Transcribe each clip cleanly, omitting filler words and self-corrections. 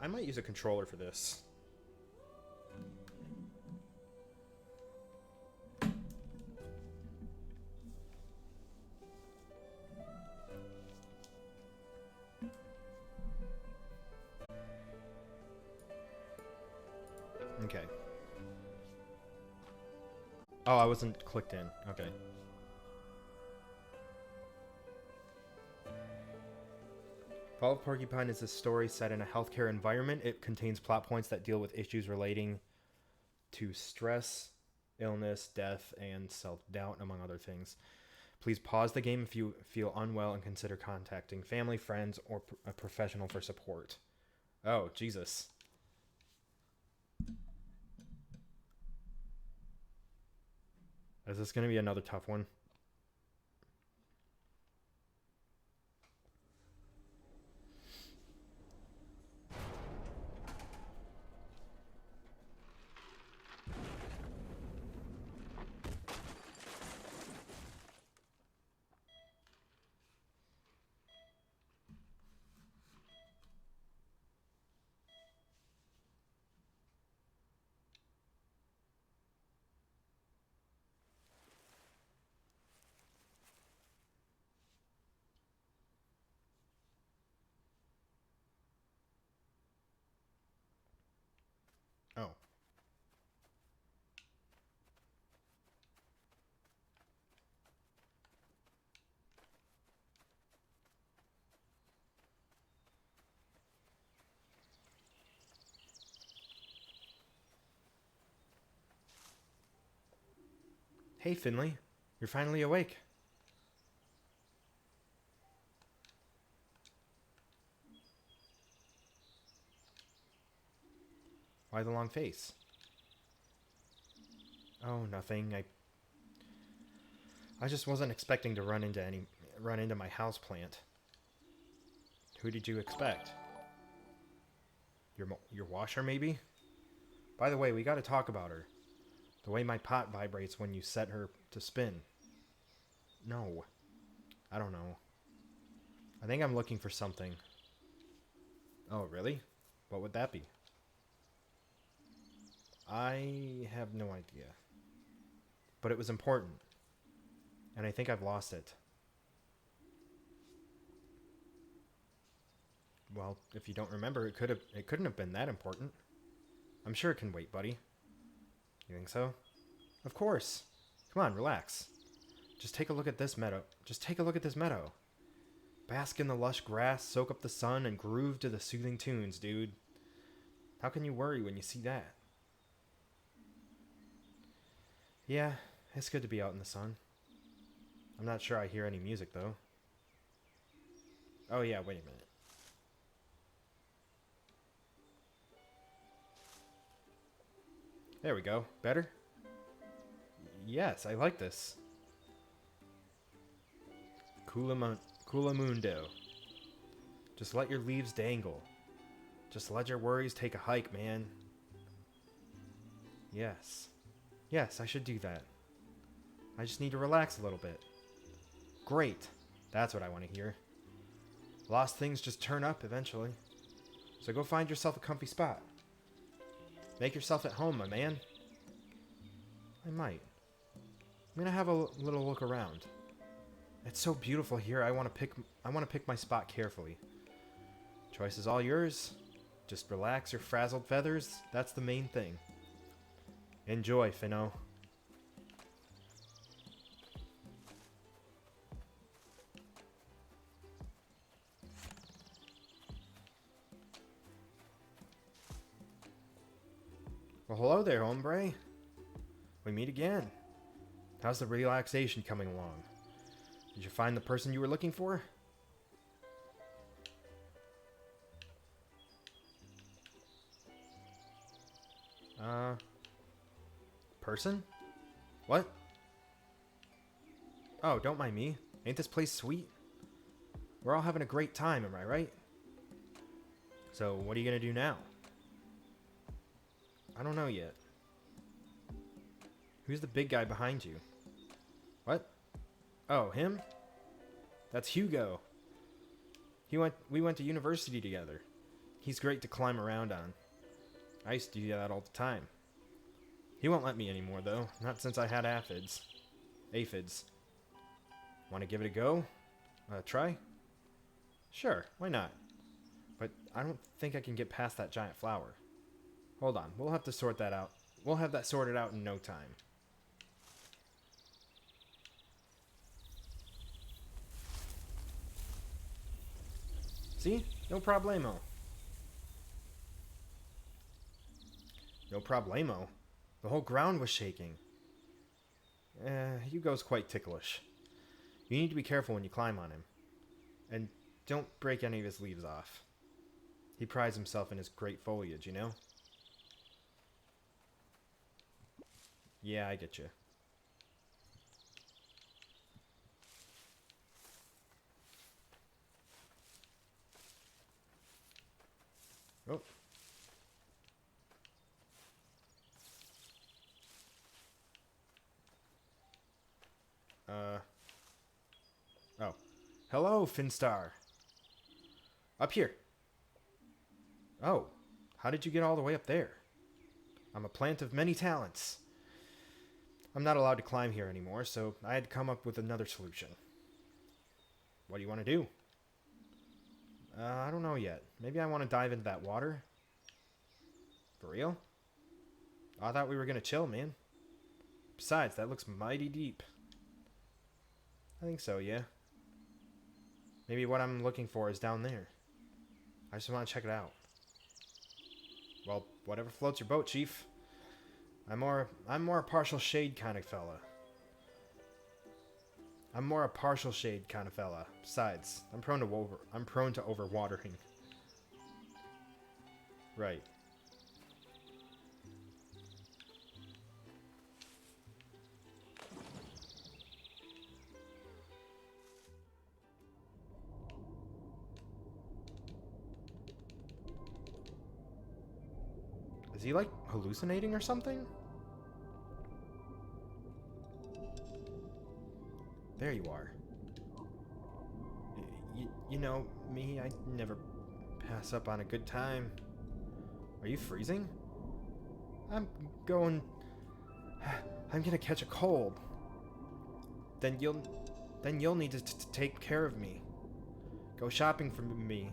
I might use a controller for this. Okay. Oh, I wasn't clicked in. Okay. Fall of Porcupine is a story set in a healthcare environment. It contains plot points that deal with issues relating to stress, illness, death, and self-doubt, among other things. Please pause the game if you feel unwell and consider contacting family, friends, or a professional for support. Oh, Jesus. Is this going to be another tough one? Oh. Hey, Finley. You're finally awake. Why the long face? Oh, nothing. I just wasn't expecting to run into my house plant. Who did you expect? Your washer, maybe? By the way, we got to talk about her. The way my pot vibrates when you set her to spin. No. I don't know. I think I'm looking for something. Oh, really? What would that be? I have no idea. But it was important. And I think I've lost it. Well, if you don't remember, it couldn't have been that important. I'm sure it can wait, buddy. You think so? Of course. Come on, relax. Just take a look at this meadow. Bask in the lush grass, soak up the sun, and groove to the soothing tunes, dude. How can you worry when you see that? Yeah, it's good to be out in the sun. I'm not sure I hear any music, though. Oh yeah, wait a minute. There we go. Better? Yes, I like this. Culamundo. Just let your leaves dangle. Just let your worries take a hike, man. Yes. Yes, I should do that. I just need to relax a little bit. Great. That's what I want to hear. Lost things just turn up eventually. So go find yourself a comfy spot. Make yourself at home, my man. I might. I'm gonna have a little look around. It's so beautiful here. I want to pick my spot carefully. Choice is all yours. Just relax your frazzled feathers. That's the main thing. Enjoy, Finno. Well, hello there, hombre. We meet again. How's the relaxation coming along? Did you find the person you were looking for? Person? What? Oh, don't mind me. Ain't this place sweet? We're all having a great time, am I right? So, what are you gonna do now? I don't know yet. Who's the big guy behind you? What? Oh, him? That's Hugo. We went to university together. He's great to climb around on. I used to do that all the time. He won't let me anymore, though. Not since I had aphids. Aphids. Want to give it a go? Try? Sure, why not? But I don't think I can get past that giant flower. Hold on, we'll have to sort that out. We'll have that sorted out in no time. See? No problemo. No problemo. The whole ground was shaking. Hugo's quite ticklish. You need to be careful when you climb on him. And don't break any of his leaves off. He prides himself in his great foliage, you know? Yeah, I get you. Oh. Oh. Hello, Finstar. Up here. Oh. How did you get all the way up there? I'm a plant of many talents. I'm not allowed to climb here anymore, so I had to come up with another solution. What do you want to do? I don't know yet. Maybe I want to dive into that water. For real? I thought we were going to chill, man. Besides, that looks mighty deep. I think so, yeah. Maybe what I'm looking for is down there. I just want to check it out. Well, whatever floats your boat, Chief. I'm more a partial shade kind of fella. I'm more a partial shade kind of fella. Besides, I'm prone to overwatering. Right. Is he like hallucinating or something? There you are. You know me, I never pass up on a good time. Are you freezing? I'm gonna catch a cold. Then you'll need to take care of me. Go shopping for me.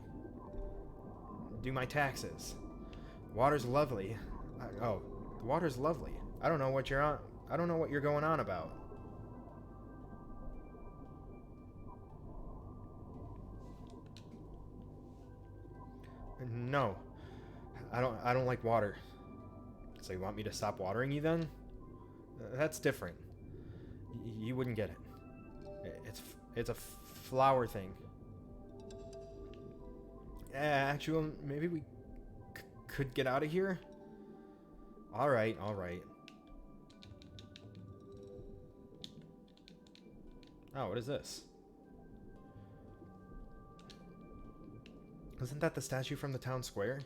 Do my taxes. Water's lovely. The water's lovely. I don't know what you're going on about. No. I don't like water. So you want me to stop watering you then? That's different. You wouldn't get it. It's a flower thing. Actually, maybe we could get out of here? Alright. Oh, what is this? Isn't that the statue from the town square?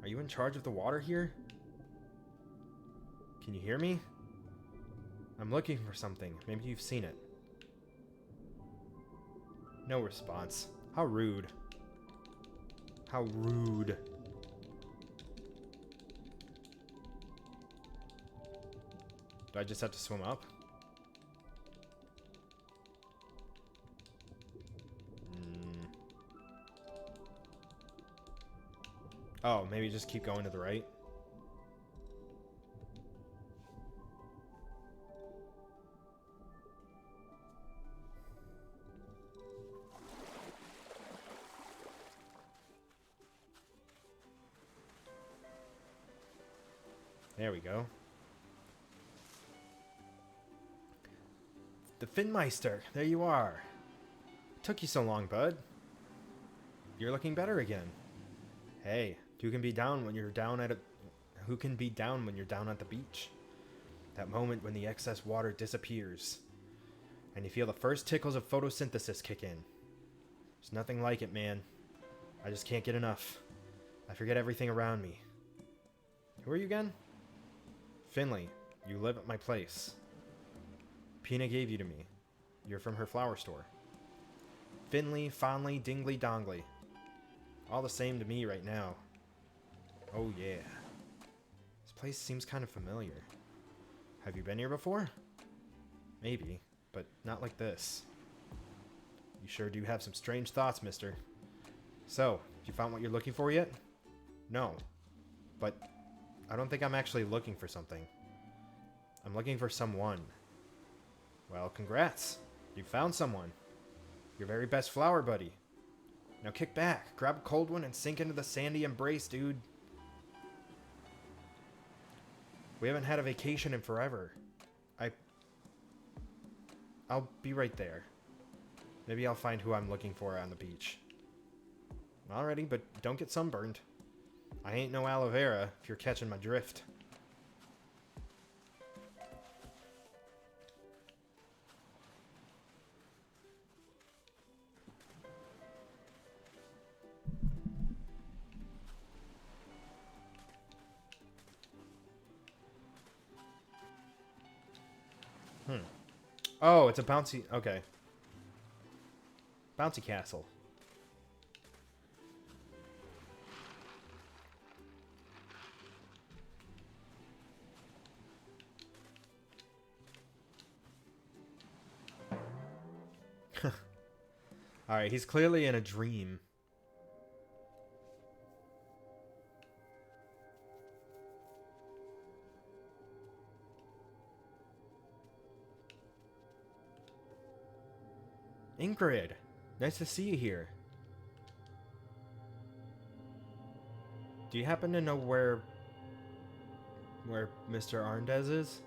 Are you in charge of the water here? Can you hear me? I'm looking for something. Maybe you've seen it. No response. How rude. How rude. Do I just have to swim up? Oh, maybe just keep going to the right. There we go. The Finmeister, there you are. Took you so long, bud. You're looking better again. Hey, who can be down when you're down at the beach? That moment when the excess water disappears, and you feel the first tickles of photosynthesis kick in. There's nothing like it, man. I just can't get enough. I forget everything around me. Who are you again? Finley, you live at my place. Pina gave you to me. You're from her flower store. Finley, Fonley, Dingley, Dongley. All the same to me right now. Oh yeah. This place seems kind of familiar. Have you been here before? Maybe, but not like this. You sure do have some strange thoughts, mister. So, you found what you're looking for yet? No. But I don't think I'm actually looking for something. I'm looking for someone. Well, congrats. You found someone. Your very best flower buddy. Now kick back, grab a cold one, and sink into the sandy embrace, dude. We haven't had a vacation in forever. I'll be right there. Maybe I'll find who I'm looking for on the beach. Alrighty, but don't get sunburned. I ain't no aloe vera, if you're catching my drift. Oh, it's a bouncy... Okay. Bouncy castle. Alright, he's clearly in a dream. Ingrid, nice to see you here. Do you happen to know where Mr. Arndez is?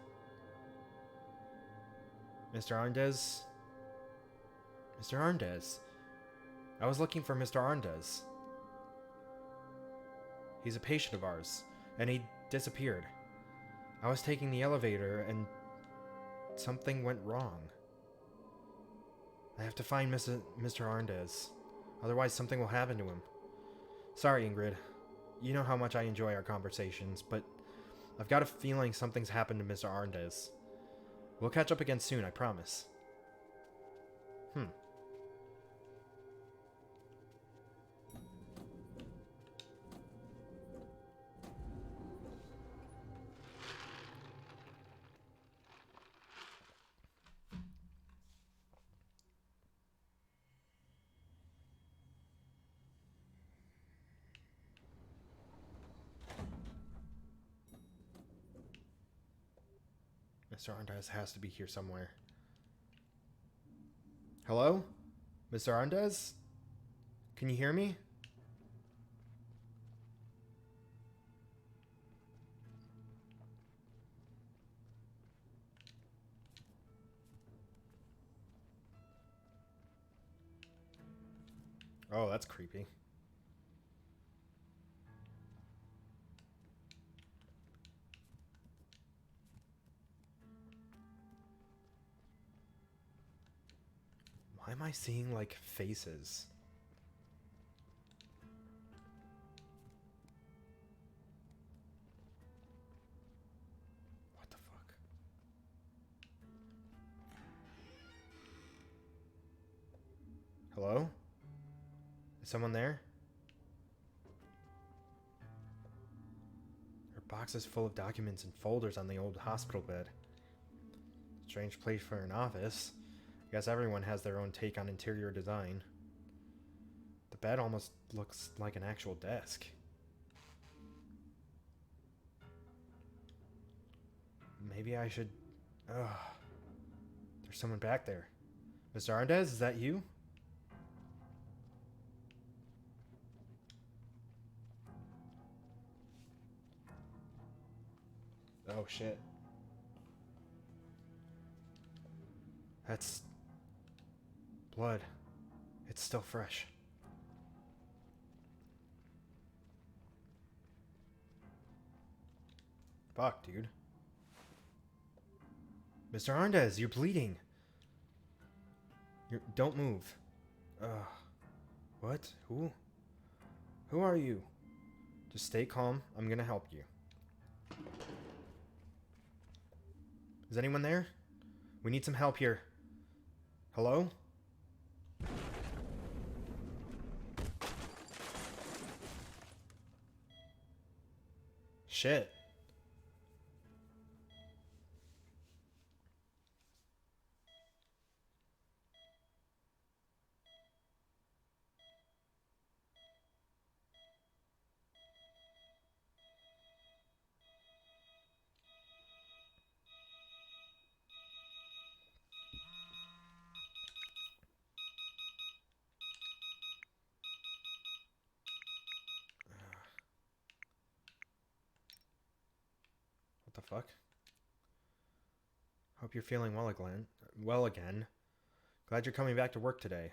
Mr. Arndez? Mr. Arndez. I was looking for Mr. Arndez. He's a patient of ours, and he disappeared. I was taking the elevator, and something went wrong. I have to find Mr. Arndez. Otherwise, something will happen to him. Sorry, Ingrid. You know how much I enjoy our conversations, but I've got a feeling something's happened to Mr. Arndez. We'll catch up again soon, I promise. Mr. Arndez has to be here somewhere. Hello? Mr. Arndez? Can you hear me? Oh, that's creepy. Why am I seeing, like, faces? What the fuck? Hello? Is someone there? There are boxes full of documents and folders on the old hospital bed. Strange place for an office. I guess everyone has their own take on interior design. The bed almost looks like an actual desk. Maybe I should... Ugh. There's someone back there. Mr. Arndez, is that you? Oh, shit. That's... blood. It's still fresh. Fuck, dude. Mr. Arndez, you're bleeding. Don't move. What? Who? Who are you? Just stay calm. I'm gonna help you. Is anyone there? We need some help here. Hello? Shit. What the fuck? Hope you're feeling well again. Well again. Glad you're coming back to work today.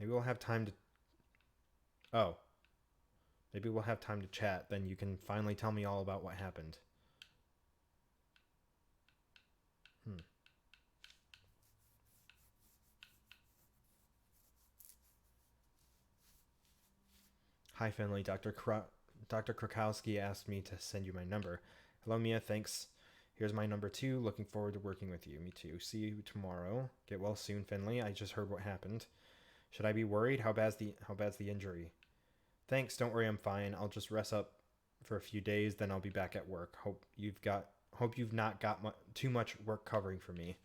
Maybe we'll have time to... Oh. Maybe we'll have time to chat. Then you can finally tell me all about what happened. Hi, Finley. Dr. Krakowski asked me to send you my number. Hello, Mia. Thanks. Here's my number too. Looking forward to working with you. Me too. See you tomorrow. Get well soon, Finley. I just heard what happened. Should I be worried? How bad's the injury? Thanks. Don't worry. I'm fine. I'll just rest up for a few days. Then I'll be back at work. Hope you've not got too much work covering for me.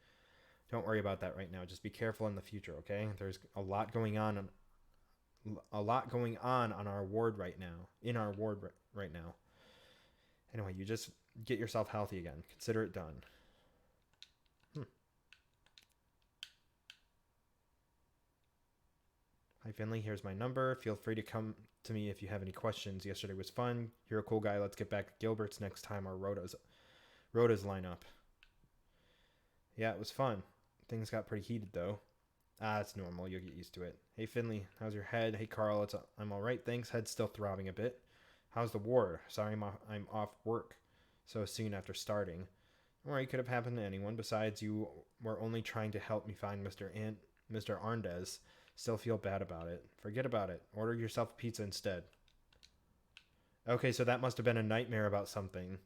Don't worry about that right now. Just be careful in the future, okay? There's a lot going on on our ward right now. In our ward right now. Anyway, you just get yourself healthy again. Consider it done. Hi, Finley. Here's my number. Feel free to come to me if you have any questions. Yesterday was fun. You're a cool guy. Let's get back to Gilbert's next time our rotas line up. Yeah, it was fun. Things got pretty heated, though. It's normal. You'll get used to it. Hey, Finley. How's your head? Hey, Carl. I'm all right. Thanks. Head's still throbbing a bit. How's the ward? Sorry I'm off work so soon after starting. Or it could have happened to anyone. Besides, you were only trying to help me find Mr. Arndez. Still feel bad about it. Forget about it. Order yourself a pizza instead. Okay, so that must have been a nightmare about something.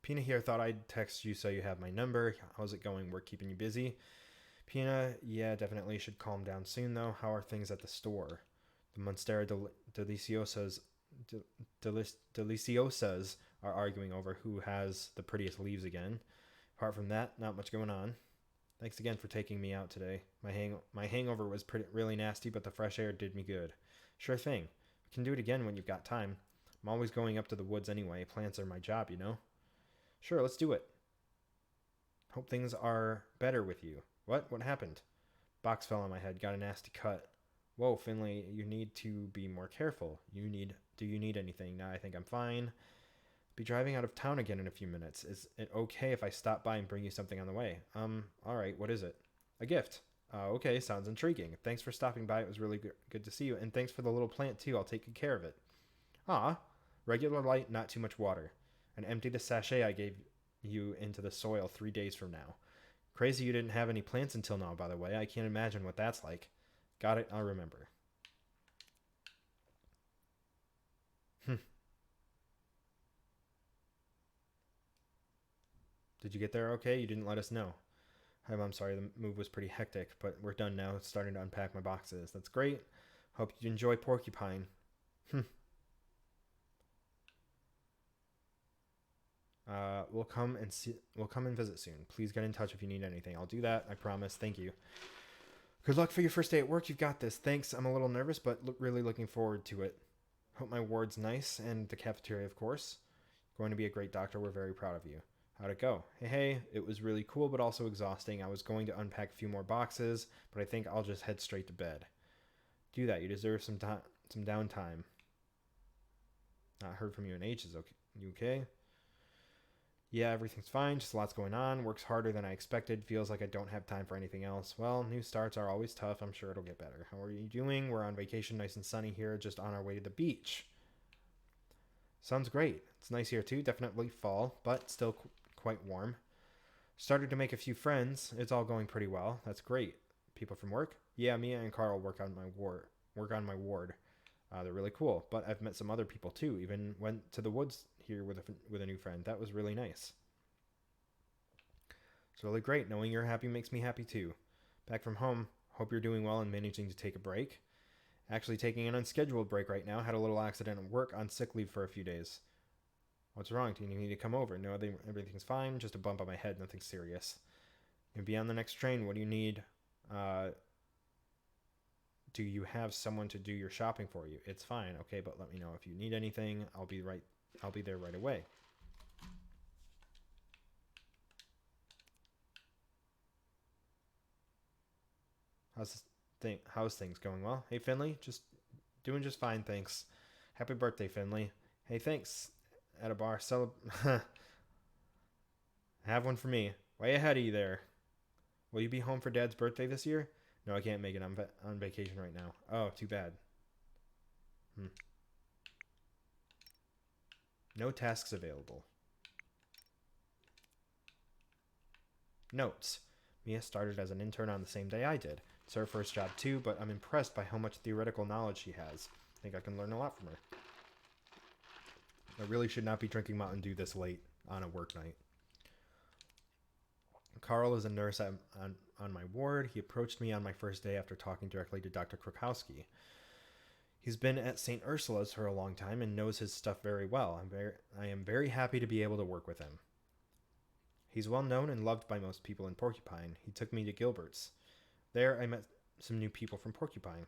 Pina here. Thought I'd text you so you have my number. How's it going? Work keeping you busy? Pina, yeah, definitely should calm down soon, though. How are things at the store? The Monstera Deliciosas are arguing over who has the prettiest leaves again. Apart from that, not much going on. Thanks again for taking me out today. My hangover was really nasty, but the fresh air did me good. Sure thing. We can do it again when you've got time. I'm always going up to the woods anyway. Plants are my job, you know? Sure, let's do it. Hope things are better with you. What happened? Box fell on my head. Got a nasty cut. Whoa, Finley, you need to be more careful. Do you need anything? Nah, I think I'm fine. Be driving out of town again in a few minutes. Is it okay if I stop by and bring you something on the way? Alright, what is it? A gift. Okay, sounds intriguing. Thanks for stopping by. It was really good to see you. And thanks for the little plant, too. I'll take good care of it. Regular light, not too much water. And empty the sachet I gave you into the soil 3 days from now. Crazy you didn't have any plants until now, by the way. I can't imagine what that's like. Got it, I'll remember. Did you get there okay? You didn't let us know. I'm sorry, the move was pretty hectic, but we're done now. It's starting to unpack my boxes. That's great. Hope you enjoy Porcupine. We'll come and visit soon. Please get in touch if you need anything. I'll do that. I promise. Thank you. Good luck for your first day at work. You've got this. Thanks. I'm a little nervous, but really looking forward to it. Hope my ward's nice and the cafeteria, of course. Going to be a great doctor. We're very proud of you. How'd it go? Hey, it was really cool, but also exhausting. I was going to unpack a few more boxes, but I think I'll just head straight to bed. Do that. You deserve some downtime. Not heard from you in ages. Okay. You okay? Yeah, everything's fine. Just lots going on. Works harder than I expected. Feels like I don't have time for anything else. Well, new starts are always tough. I'm sure it'll get better. How are you doing? We're on vacation, nice and sunny here, just on our way to the beach. Sounds great. It's nice here too. Definitely fall, but still quite warm. Started to make a few friends. It's all going pretty well. That's great. People from work? Yeah, Mia and Carl work on my ward. They're really cool. But I've met some other people too. Even went to the woods here with a new friend. That was really nice. It's really great. Knowing you're happy makes me happy too. Back from home, hope you're doing well and managing to take a break. Actually taking an unscheduled break right now. Had a little accident at work, on sick leave for a few days. What's wrong? Do you need to come over? No, everything's fine. Just a bump on my head. Nothing serious. You'll be on the next train. What do you need? Do you have someone to do your shopping for you? It's fine. Okay, but let me know if you need anything. I'll be there right away. How's things going? Well, hey Finley, just doing just fine, thanks. Happy birthday, Finley. Hey, thanks. At a bar, have one for me. Way ahead of you there. Will you be home for Dad's birthday this year? No, I can't make it. I'm on vacation right now. Oh, too bad. No tasks available. Notes. Mia started as an intern on the same day I did. It's her first job too, but I'm impressed by how much theoretical knowledge she has. I think I can learn a lot from her. I really should not be drinking Mountain Dew this late on a work night. Carl is a nurse on my ward. He approached me on my first day after talking directly to Dr. Krukowski. He's been at St. Ursula's for a long time and knows his stuff very well. I am very happy to be able to work with him. He's well known and loved by most people in Porcupine. He took me to Gilbert's. There I met some new people from Porcupine.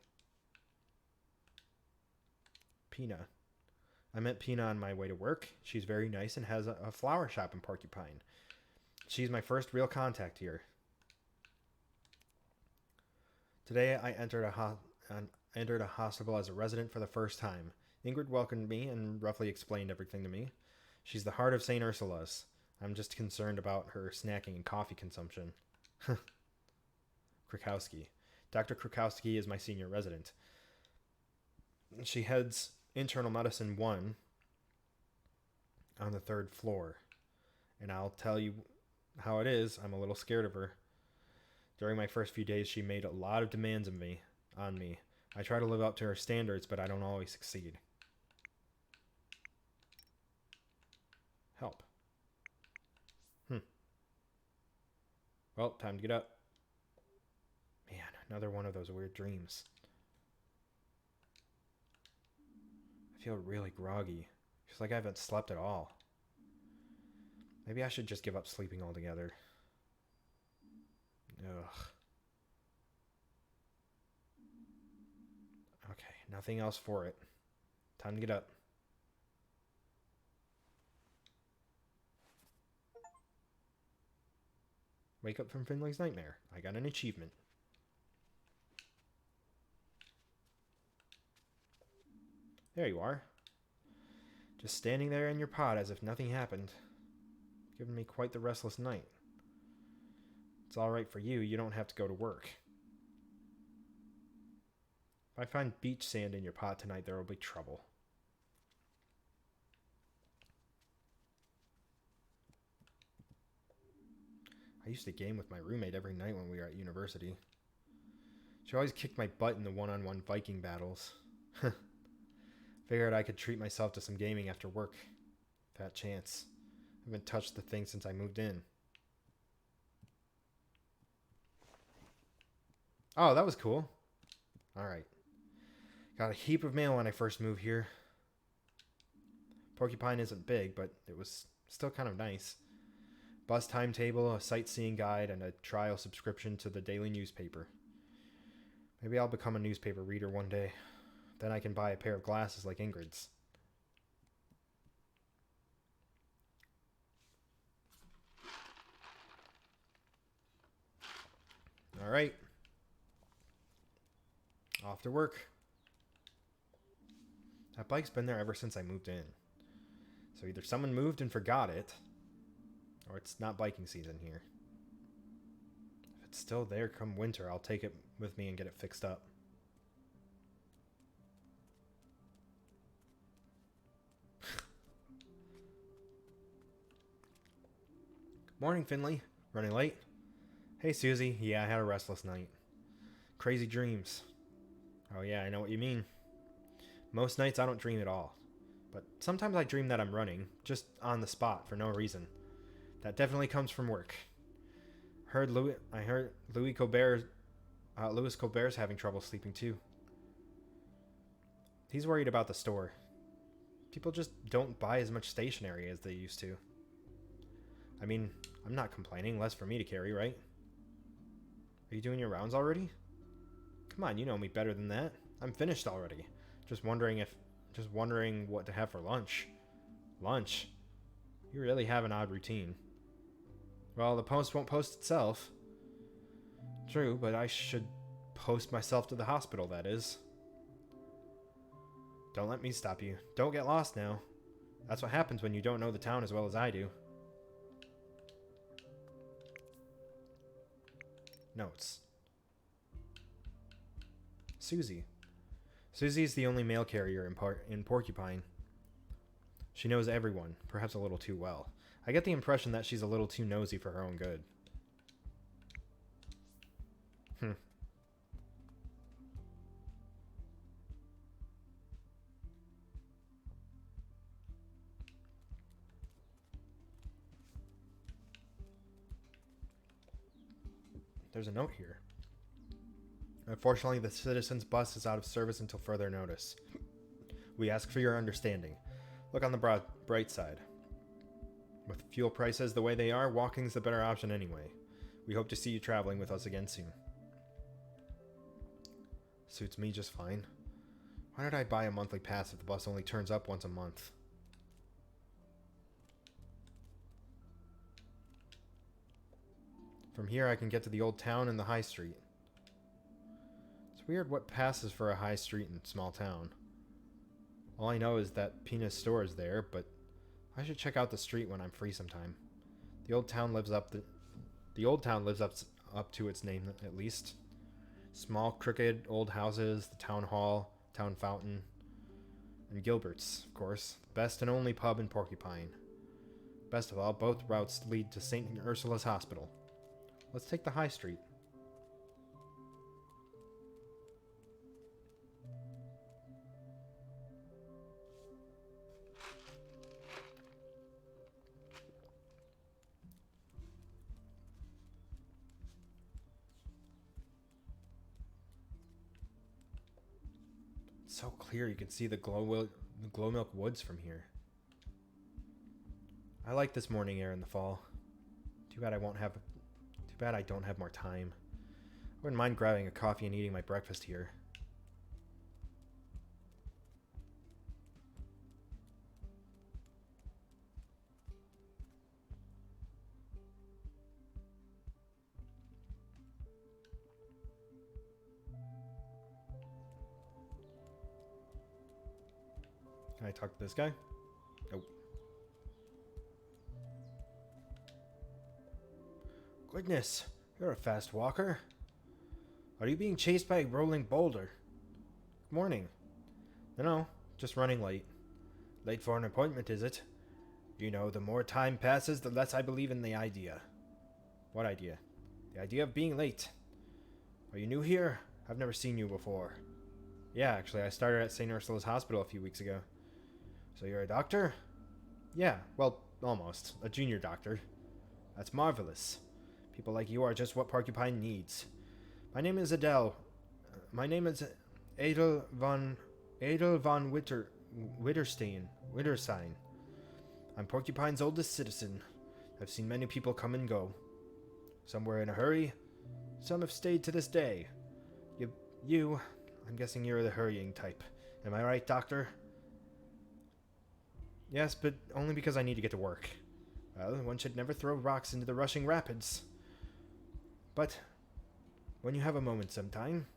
Pina. I met Pina on my way to work. She's very nice and has a flower shop in Porcupine. She's my first real contact here. Today I entered a hospital as a resident for the first time. Ingrid welcomed me and roughly explained everything to me. She's the heart of St. Ursula's. I'm just concerned about her snacking and coffee consumption. Krukowski. Dr. Krukowski is my senior resident. She heads Internal Medicine 1 on the 3rd floor. And I'll tell you how it is. I'm a little scared of her. During my first few days, she made a lot of demands on me. I try to live up to her standards, but I don't always succeed. Help. Well, time to get up. Man, another one of those weird dreams. I feel really groggy. Feels like I haven't slept at all. Maybe I should just give up sleeping altogether. Ugh. Okay, nothing else for it. Time to get up. Wake up from Finley's nightmare. I got an achievement. There you are. Just standing there in your pod as if nothing happened. Giving me quite the restless night. It's alright for you. You don't have to go to work. If I find beach sand in your pot tonight, there will be trouble. I used to game with my roommate every night when we were at university. She always kicked my butt in the one-on-one Viking battles. Figured I could treat myself to some gaming after work. Fat chance. I haven't touched the thing since I moved in. Oh, that was cool. Alright. Got a heap of mail when I first moved here. Porcupine isn't big, but it was still kind of nice. Bus timetable, a sightseeing guide, and a trial subscription to the daily newspaper. Maybe I'll become a newspaper reader one day. Then I can buy a pair of glasses like Ingrid's. Alright. Off to work. That bike's been there ever since I moved in. So either someone moved and forgot it, or it's not biking season here. If it's still there come winter, I'll take it with me and get it fixed up. Morning, Finley. Running late? Hey, Susie. Yeah, I had a restless night. Crazy dreams. Oh yeah, I know what you mean. Most nights I don't dream at all. But sometimes I dream that I'm running, just on the spot for no reason. That definitely comes from work. I heard Louis Colbert's having trouble sleeping too. He's worried about the store. People just don't buy as much stationery as they used to. I mean, I'm not complaining. Less for me to carry, right? Are you doing your rounds already? Come on, you know me better than that. I'm finished already. Just wondering what to have for lunch. Lunch? You really have an odd routine. Well, the post won't post itself. True, but I should post myself to the hospital, that is. Don't let me stop you. Don't get lost now. That's what happens when you don't know the town as well as I do. Notes. Susie. Susie's the only mail carrier in Porcupine. She knows everyone, perhaps a little too well. I get the impression that she's a little too nosy for her own good. There's a note here. Unfortunately, the citizens' bus is out of service until further notice. We ask for your understanding. Look on the bright side. With fuel prices the way they are, walking's the better option anyway. We hope to see you traveling with us again soon. Suits me just fine. Why did I buy a monthly pass if the bus only turns up once a month? From here I can get to the old town and the high street. It's weird what passes for a high street in a small town. All I know is that Pina's store is there, but I should check out the street when I'm free sometime. The old town lives up to its name at least. Small, crooked old houses, the town hall, town fountain, and Gilbert's, of course, the best and only pub in Porcupine. Best of all, both routes lead to St. Ursula's Hospital. Let's take the high street. It's so clear you can see the glow milk woods from here. I like this morning air in the fall. Too bad I don't have more time. I wouldn't mind grabbing a coffee and eating my breakfast here. Can I talk to this guy? Nope. Goodness, you're a fast walker. Are you being chased by a rolling boulder? Good morning. No, just running late. Late for an appointment, is it? You know, the more time passes, the less I believe in the idea. What idea? The idea of being late. Are you new here? I've never seen you before. Yeah, actually, I started at St. Ursula's Hospital a few weeks ago. So you're a doctor? Yeah, well, almost. A junior doctor. That's marvelous. People like you are just what Porcupine needs. My name is Adele. My name is Adel von Witterstein. I'm Porcupine's oldest citizen. I've seen many people come and go. Some were in a hurry. Some have stayed to this day. I'm guessing you're the hurrying type. Am I right, doctor? Yes, but only because I need to get to work. Well, one should never throw rocks into the rushing rapids. But when you have a moment sometime,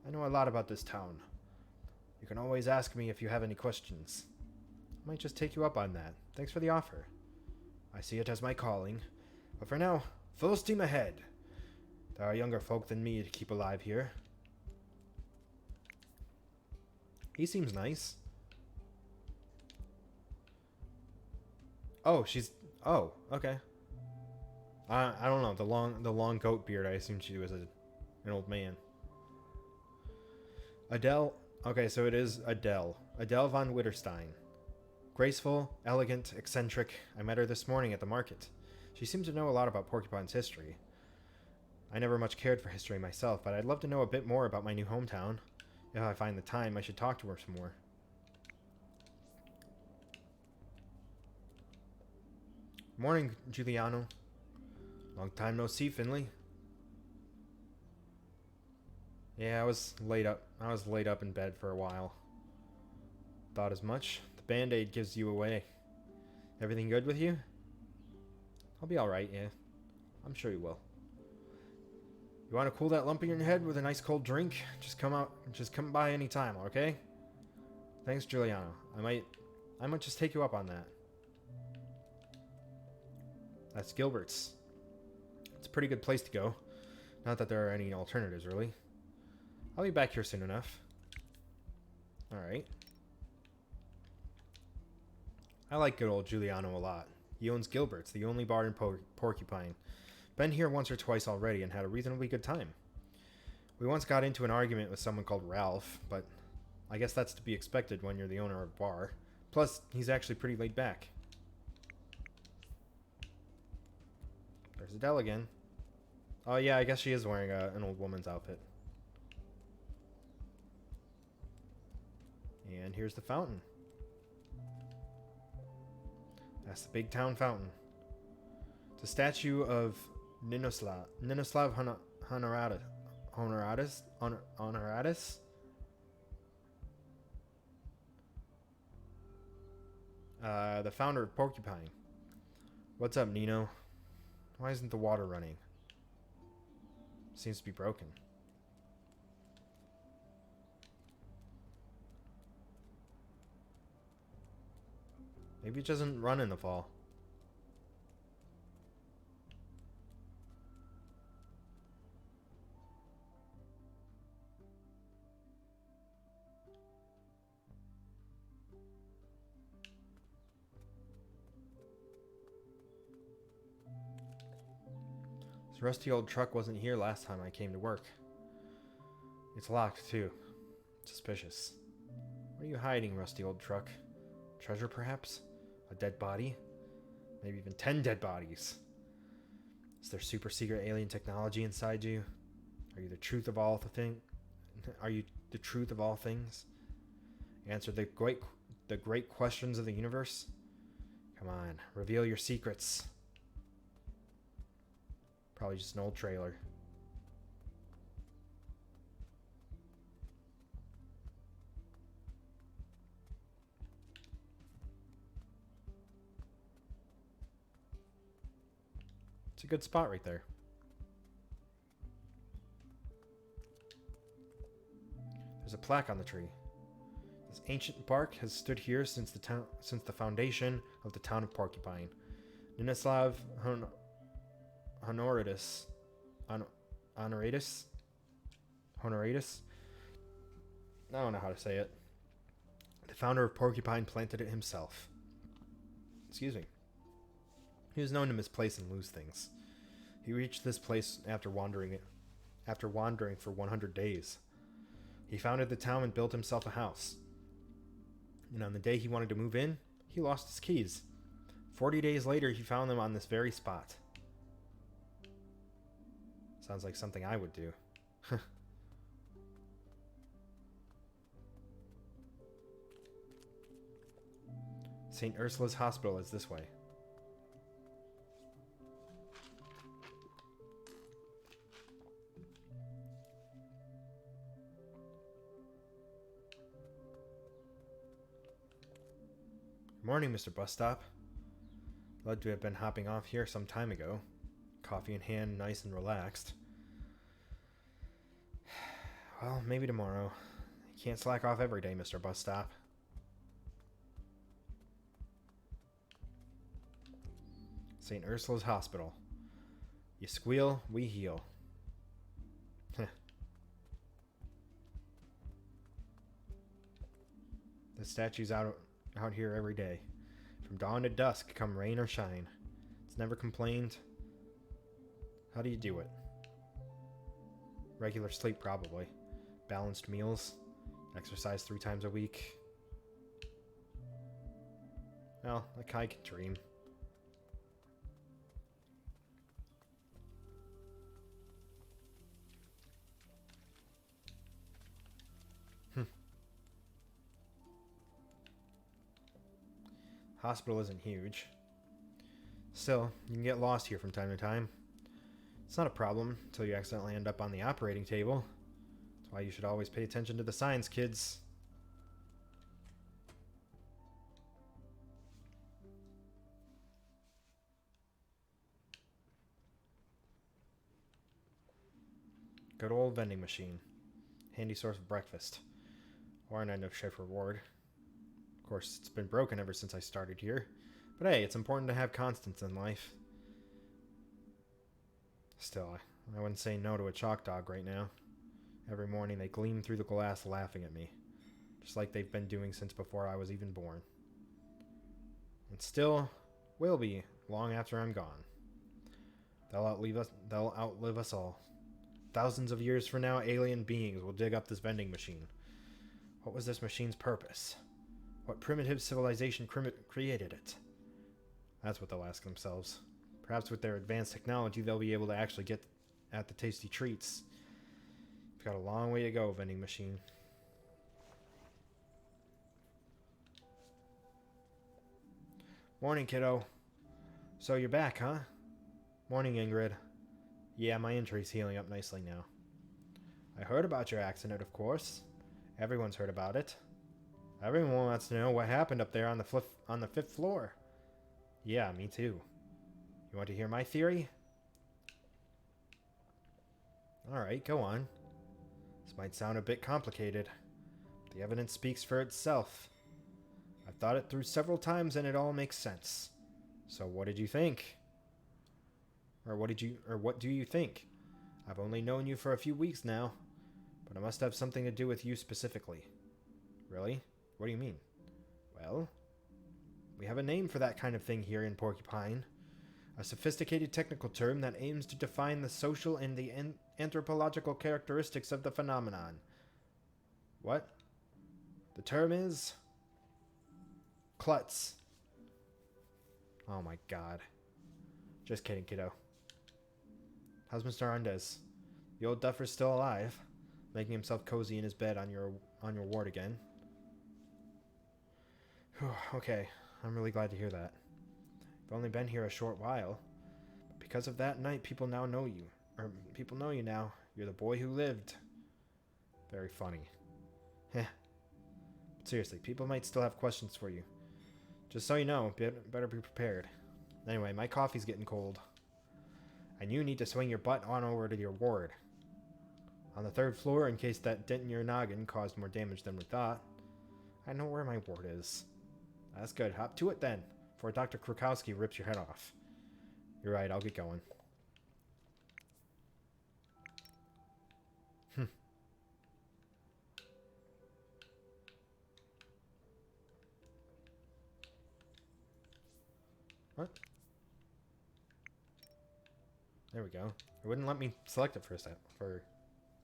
I know a lot about this town. You can always ask me if you have any questions. I might just take you up on that. Thanks for the offer. I see it as my calling. But for now, full steam ahead. There are younger folk than me to keep alive here. He seems nice. Oh, oh, okay. I don't know. The long goat beard. I assumed she was an old man. Adele. Okay, so it is Adele. Adele von Witterstein. Graceful, elegant, eccentric. I met her this morning at the market. She seemed to know a lot about Porcupine's history. I never much cared for history myself, but I'd love to know a bit more about my new hometown. If I find the time, I should talk to her some more. Morning, Giuliano. Long time no see, Finley. Yeah, I was laid up in bed for a while. Thought as much. The band-aid gives you away. Everything good with you? I'll be alright, yeah. I'm sure you will. You want to cool that lump in your head with a nice cold drink? Just come by any time, okay? Thanks, Giuliano. I might just take you up on that. That's Gilbert's. It's a pretty good place to go. Not that there are any alternatives, really. I'll be back here soon enough. Alright. I like good old Giuliano a lot. He owns Gilbert's, the only bar in Porcupine. Been here once or twice already and had a reasonably good time. We once got into an argument with someone called Ralph, but I guess that's to be expected when you're the owner of a bar. Plus, he's actually pretty laid back. There's Adele again. Oh yeah, I guess she is wearing an old woman's outfit. And here's the fountain. That's the big town fountain. It's a statue of Ninoslav Honoratus. The founder of Porcupine. What's up, Nino? Why isn't the water running? Seems to be broken. Maybe it doesn't run in the fall. This rusty old truck wasn't here last time I came to work. It's locked, too. Suspicious. What are you hiding, rusty old truck? Treasure, perhaps? A dead body? Maybe even 10 dead bodies. Is there super secret alien technology inside you? Are you the truth of all Are you the truth of all things? Answer the great questions of the universe? Come on, reveal your secrets. Probably just an old trailer. It's a good spot right there. There's a plaque on the tree. This ancient bark has stood here since the foundation of the town of Porcupine. Ninoslav Honoratus. Honoratus? I don't know how to say it. The founder of Porcupine planted it himself. Excuse me. He was known to misplace and lose things. He reached this place after wandering for 100 days. He founded the town and built himself a house. And on the day he wanted to move in, he lost his keys. 40 days later, he found them on this very spot. Sounds like something I would do. St. Ursula's Hospital is this way. Good morning, Mr. Bus Stop. Glad to have been hopping off here some time ago. Coffee in hand, nice and relaxed. Well, maybe tomorrow. You can't slack off every day, Mr. Bus Stop. St. Ursula's Hospital. You squeal, we heal. The statue's out here every day. From dawn to dusk, come rain or shine. It's never complained. How do you do it? Regular sleep, probably. Balanced meals. Exercise 3 times a week. Well, a guy can dream. Hospital isn't huge. Still, you can get lost here from time to time. It's not a problem until you accidentally end up on the operating table. That's why you should always pay attention to the signs, kids. Good old vending machine. Handy source of breakfast. Or an end of shift reward. Of course, it's been broken ever since I started here. But hey, it's important to have constants in life. Still, I wouldn't say no to a chalk dog right now. Every morning they gleam through the glass laughing at me. Just like they've been doing since before I was even born. And still will be long after I'm gone. They'll outlive us all. Thousands of years from now, alien beings will dig up this vending machine. What was this machine's purpose? What primitive civilization created it? That's what they'll ask themselves. Perhaps with their advanced technology, they'll be able to actually get at the tasty treats. You've got a long way to go, vending machine. Morning, kiddo. So you're back, huh? Morning, Ingrid. Yeah, my injury's healing up nicely now. I heard about your accident, of course. Everyone's heard about it. Everyone wants to know what happened up there on the fifth floor. Yeah, me too. You want to hear my theory? Alright, go on. This might sound a bit complicated. The evidence speaks for itself. I've thought it through several times and it all makes sense. So what did you think? Or what do you think? I've only known you for a few weeks now, but it must have something to do with you specifically. Really? What do you mean? Well, we have a name for that kind of thing here in Porcupine. A sophisticated technical term that aims to define the social and the anthropological characteristics of the phenomenon. What? The term is... Klutz. Oh my god. Just kidding, kiddo. How's Mr. Andes? The old duffer's still alive, making himself cozy in his bed on your ward again. Whew, okay, I'm really glad to hear that. I've only been here a short while, but because of that night, people now know you. Or, people know you now. You're the boy who lived. Very funny. Heh. But seriously, people might still have questions for you. Just so you know, better be prepared. Anyway, my coffee's getting cold. And you need to swing your butt on over to your ward. On the 3rd floor, in case that dent in your noggin caused more damage than we thought. I know where my ward is. That's good. Hop to it then, before Dr. Krukowski rips your head off. You're right, I'll get going. What? There we go. It wouldn't let me select it for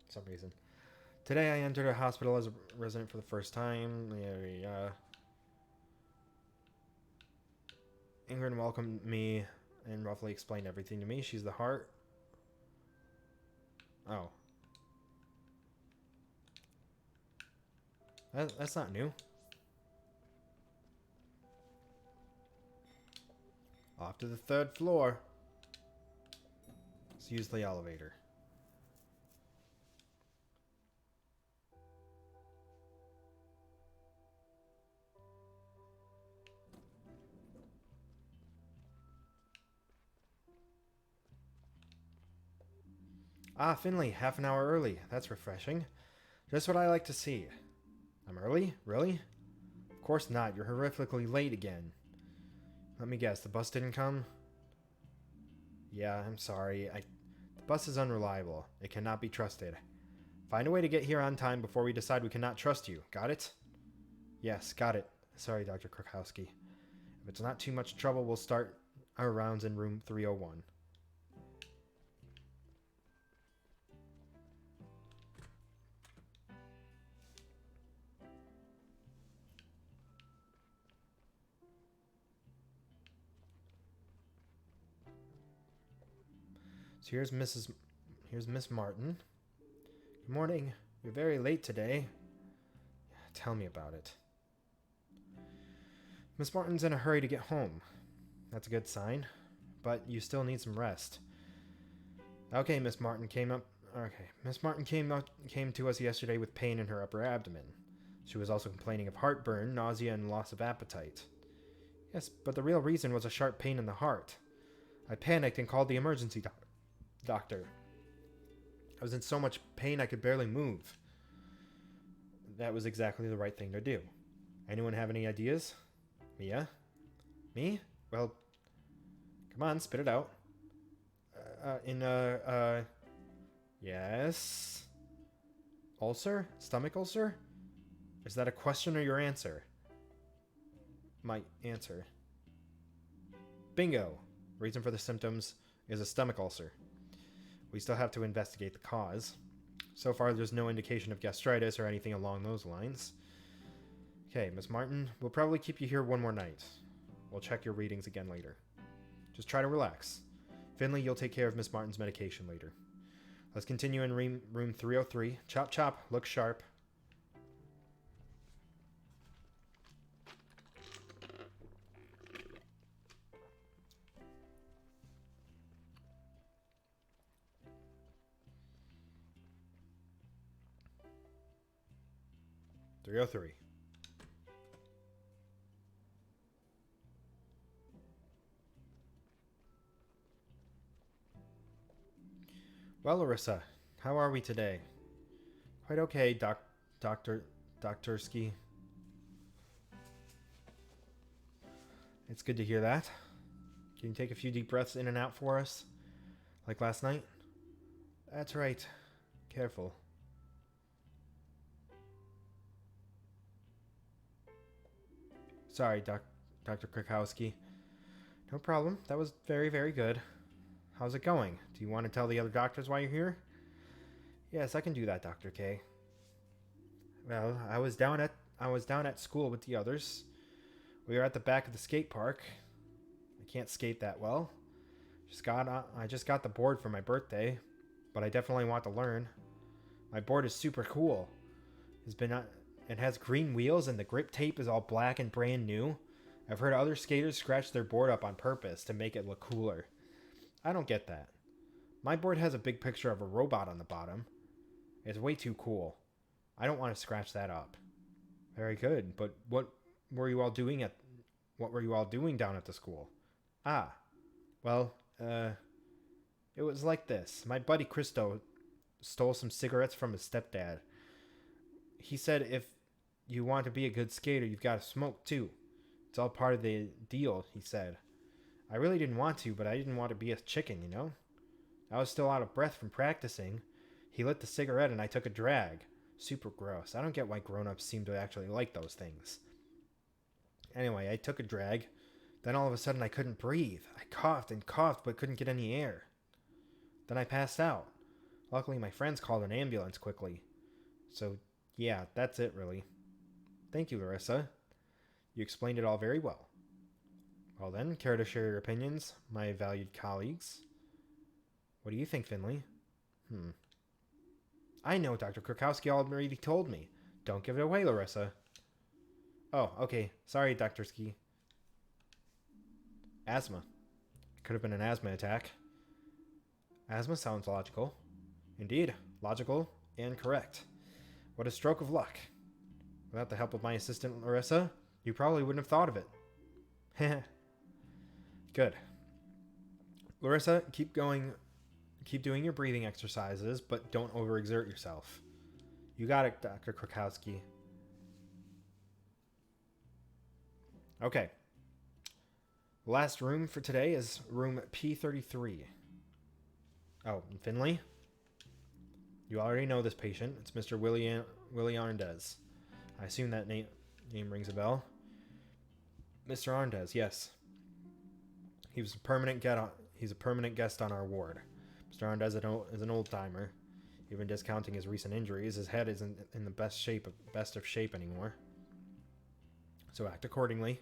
some reason. Today I entered a hospital as a resident for the first time. Ingrid welcomed me and roughly explained everything to me. She's the heart. Oh. That's not new. Off to the 3rd floor. Let's use the elevator. Ah, Finley, half an hour early. That's refreshing. Just what I like to see. I'm early? Really? Of course not. You're horrifically late again. Let me guess, the bus didn't come? Yeah, I'm sorry. The bus is unreliable. It cannot be trusted. Find a way to get here on time before we decide we cannot trust you. Got it? Yes, got it. Sorry, Dr. Krukowski. If it's not too much trouble, we'll start our rounds in room 301. So here's Miss Martin. Good morning. You're very late today. Tell me about it. Miss Martin's in a hurry to get home. That's a good sign, but you still need some rest. Okay, Miss Martin came to us yesterday with pain in her upper abdomen. She was also complaining of heartburn, nausea, and loss of appetite. Yes, but the real reason was a sharp pain in the heart. I panicked and called the emergency doctor. I was in so much pain I could barely move. That was exactly the right thing to do. Anyone have any ideas? Mia? Me? Well, come on, spit it out. Yes? Ulcer? Stomach ulcer? Is that a question or your answer? My answer. Bingo! Reason for the symptoms is a stomach ulcer. We still have to investigate the cause. So far, there's no indication of gastritis or anything along those lines. Okay, Miss Martin, we'll probably keep you here one more night. We'll check your readings again later. Just try to relax. Finley, you'll take care of Miss Martin's medication later. Let's continue in room 303. Chop chop, look sharp. .303. Well, Larissa, how are we today? Quite okay, Doctorski. It's good to hear that. Can you take a few deep breaths in and out for us? Like last night? That's right. Careful. Sorry, Dr. Krakowski. No problem. That was very, very good. How's it going? Do you want to tell the other doctors why you're here? Yes, I can do that, Dr. K. Well, I was down at school with the others. We were at the back of the skate park. I can't skate that well. I just got the board for my birthday, but I definitely want to learn. My board is super cool. It has green wheels and the grip tape is all black and brand new. I've heard other skaters scratch their board up on purpose to make it look cooler. I don't get that. My board has a big picture of a robot on the bottom. It's way too cool. I don't want to scratch that up. Very good, but what were you all doing down at the school? Well, it was like this. My buddy Christo stole some cigarettes from his stepdad. He said if you want to be a good skater, you've got to smoke too. It's all part of the deal, he said. I really didn't want to, but I didn't want to be a chicken, you know? I was still out of breath from practicing. He lit the cigarette and I took a drag. Super gross. I don't get why grown-ups seem to actually like those things. Anyway, I took a drag. Then all of a sudden I couldn't breathe. I coughed and coughed but couldn't get any air. Then I passed out. Luckily my friends called an ambulance quickly. So, yeah, that's it really. Thank you, Larissa. You explained it all very well. Well then, care to share your opinions, my valued colleagues? What do you think, Finley? I know, Dr. Krakowski already told me. Don't give it away, Larissa. Oh, okay. Sorry, Dr. Ski. Asthma. It could have been an asthma attack. Asthma sounds logical. Indeed, logical and correct. What a stroke of luck. Without the help of my assistant, Larissa, you probably wouldn't have thought of it. Heh. Good. Larissa, keep going. Keep doing your breathing exercises, but don't overexert yourself. You got it, Dr. Krakowski. Okay. Last room for today is room P33. Oh, and Finley? You already know this patient. It's Mr. Willie Arndez. I assume that name rings a bell. Mr. Arndez, yes. He's a permanent guest on our ward. Mr. Arndez is an old-timer. Even discounting his recent injuries, his head isn't in the best of shape anymore. So act accordingly.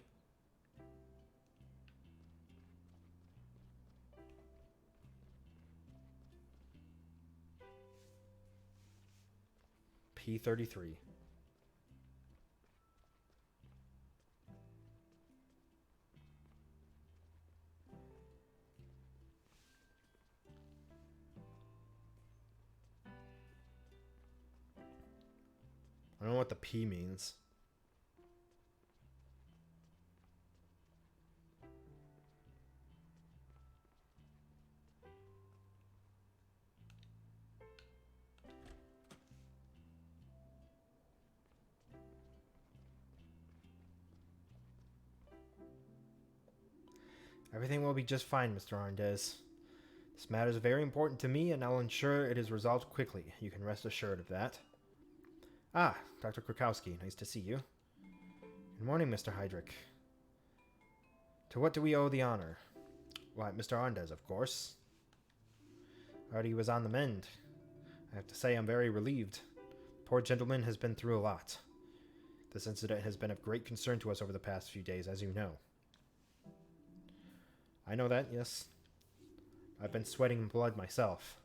P33. what the P means. Everything will be just fine, Mr. Arndez. This matter is very important to me, and I'll ensure it is resolved quickly. You can rest assured of that. Ah, Dr. Krakowski, nice to see you. Good morning, Mr. Heydrich. To what do we owe the honor? Why, Mr. Arndez, of course. I heard he was on the mend. I have to say I'm very relieved. The poor gentleman has been through a lot. This incident has been of great concern to us over the past few days, as you know. I know that, yes. I've been sweating blood myself.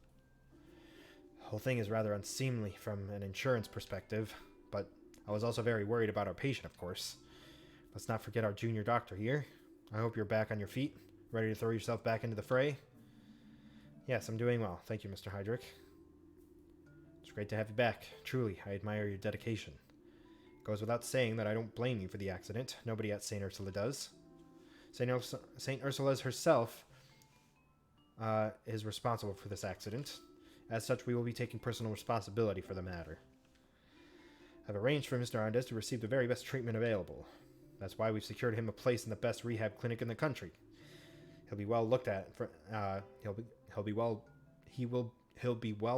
The whole thing is rather unseemly from an insurance perspective, but I was also very worried about our patient, of course. Let's not forget our junior doctor here. I hope you're back on your feet, ready to throw yourself back into the fray. Yes, I'm doing well. Thank you, Mr. Heydrich. It's great to have you back. Truly, I admire your dedication. It goes without saying that I don't blame you for the accident. Nobody at St. Ursula does. St. Ursula's herself is responsible for this accident. As such, we will be taking personal responsibility for the matter. I've arranged for Mr. Arndez to receive the very best treatment available. That's why we've secured him a place in the best rehab clinic in the country. He'll be well looked at. He'll be well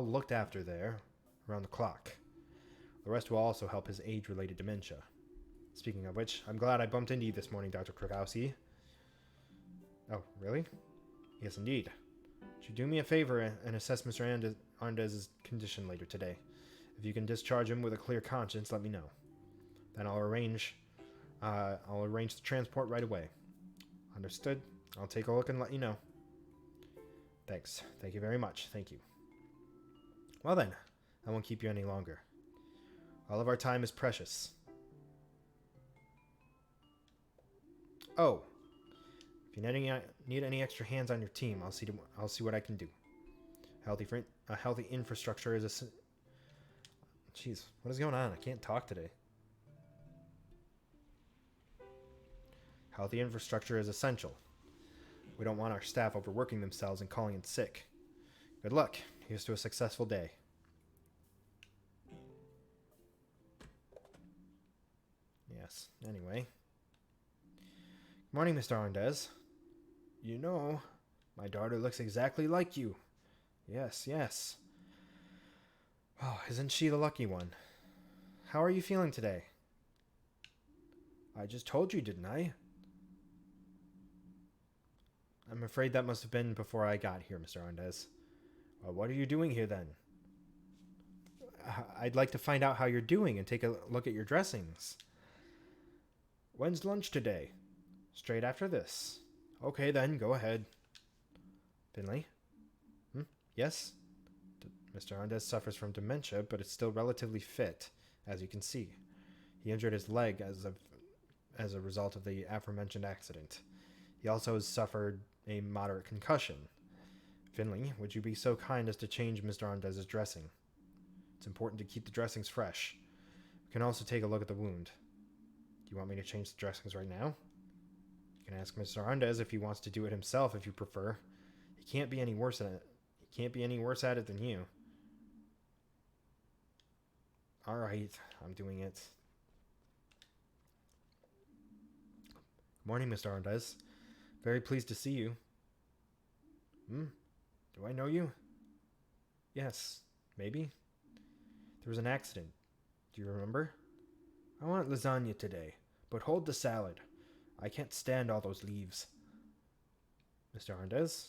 looked after there, around the clock. The rest will also help his age-related dementia. Speaking of which, I'm glad I bumped into you this morning, Dr. Krakowski. Oh, really? Yes, indeed. Would you do me a favor and assess Mr. Arndez's condition later today? If you can discharge him with a clear conscience, let me know. Then I'll arrange the transport right away. Understood. I'll take a look and let you know. Thanks. Thank you very much. Thank you. Well then, I won't keep you any longer. All of our time is precious. Oh. If you need any extra hands on your team, I'll see what I can do. A healthy infrastructure is a... Jeez, what is going on? I can't talk today. Healthy infrastructure is essential. We don't want our staff overworking themselves and calling in sick. Good luck. Here's to a successful day. Yes, anyway. Good morning, Mr. Arndez. You know, my daughter looks exactly like you. Yes, yes. Oh, isn't she the lucky one? How are you feeling today? I just told you, didn't I? I'm afraid that must have been before I got here, Mr. Arndez. Well, what are you doing here then? I'd like to find out how you're doing and take a look at your dressings. When's lunch today? Straight after this. Okay then, go ahead. Finley? Yes? Mr. Arndez suffers from dementia, but is still relatively fit, as you can see. He injured his leg as a result of the aforementioned accident. He also has suffered a moderate concussion. Finley, would you be so kind as to change Mr. Arndez's dressing? It's important to keep the dressings fresh. We can also take a look at the wound. Do you want me to change the dressings right now? You can ask Mr. Arndez if he wants to do it himself if you prefer. He can't be any worse at it. He can't be any worse at it than you. Alright, I'm doing it. Good morning, Mr. Arndez. Very pleased to see you. Do I know you? Yes, maybe. There was an accident. Do you remember? I want lasagna today, but hold the salad. I can't stand all those leaves. Mr. Arndez?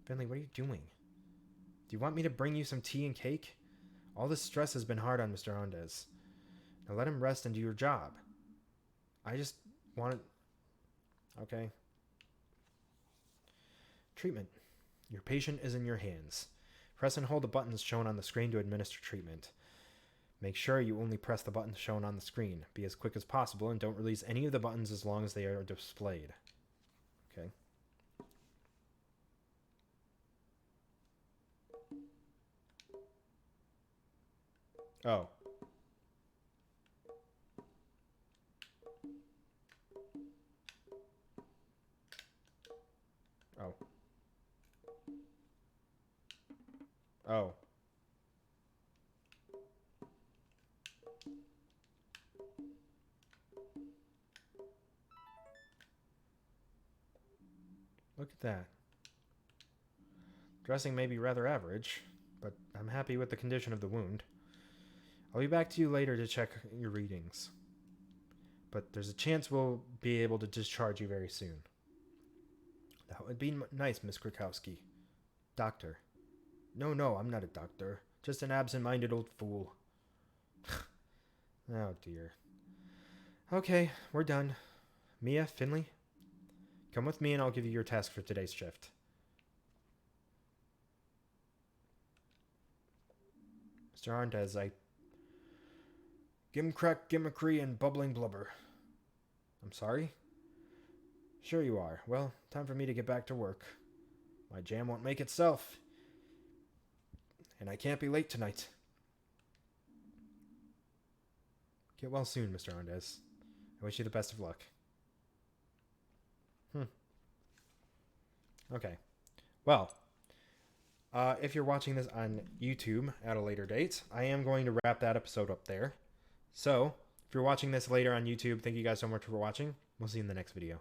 Finley, what are you doing? Do you want me to bring you some tea and cake? All this stress has been hard on Mr. Arndez. Now let him rest and do your job. I just want... Okay. Treatment. Your patient is in your hands. Press and hold the buttons shown on the screen to administer treatment. Make sure you only press the buttons shown on the screen. Be as quick as possible and don't release any of the buttons as long as they are displayed. Okay. Oh. Oh. Look at that. Dressing may be rather average, but I'm happy with the condition of the wound. I'll be back to you later to check your readings. But there's a chance we'll be able to discharge you very soon. That would be nice, Miss Krakowski. Doctor. No, I'm not a doctor. Just an absent-minded old fool. Oh, dear. Okay, we're done. Mia, Finley, come with me and I'll give you your task for today's shift. Mr. Arndez, I... Gimcrack, gimmickry, and bubbling blubber. I'm sorry? Sure you are. Well, time for me to get back to work. My jam won't make itself. And I can't be late tonight. Get well soon, Mr. Arndez. I wish you the best of luck. Okay. Well, if you're watching this on YouTube at a later date, I am going to wrap that episode up there. So, if you're watching this later on YouTube, thank you guys so much for watching. We'll see you in the next video.